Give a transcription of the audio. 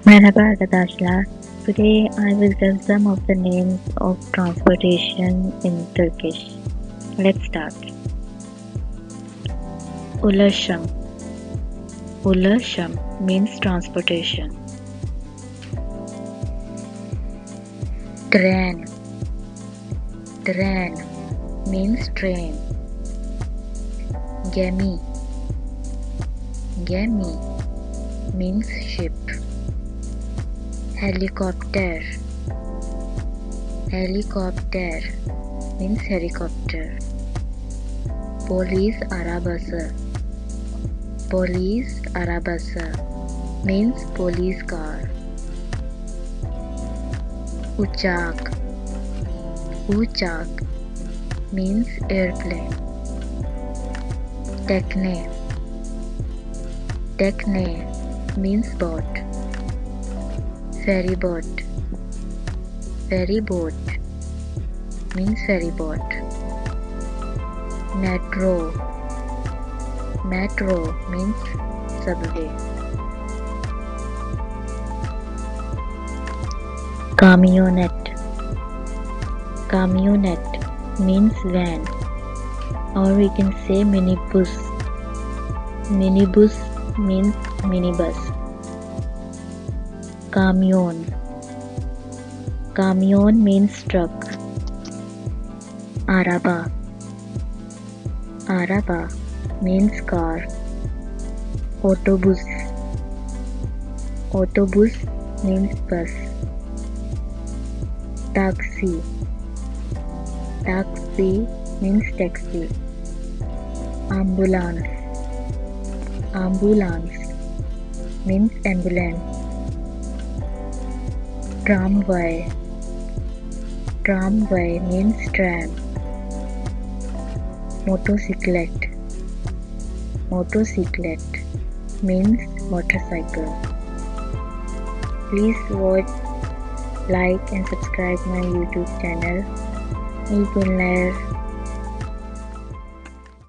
Merhaba arkadaşlar. Today I will give some of the names of transportation in Turkish. Let's start. Ulaşım. Ulaşım means transportation. Tren. Tren means train. Gemi. Gemi means ship. Helicopter. Helicopter means helicopter. Polis arabası. Polis arabası means police car. Uçak. Uçak means airplane. Tekne. Tekne means boat. Ferry boat. Ferry boat means ferry boat. Metro. Metro means subway. Kamyonet. Kamyonet means van, or we can say minibus. Minibus means minibus. Kamyon. Kamyon means truck. Araba. Araba means car. Autobus. Autobus means bus. Taxi. Taxi means taxi. Ambulance. Ambulance means ambulance. Tramway. Tramway means tram. Motorcyclet. Motorcyclet means motorcycle. Please watch, like and subscribe my YouTube channel İyi Günler.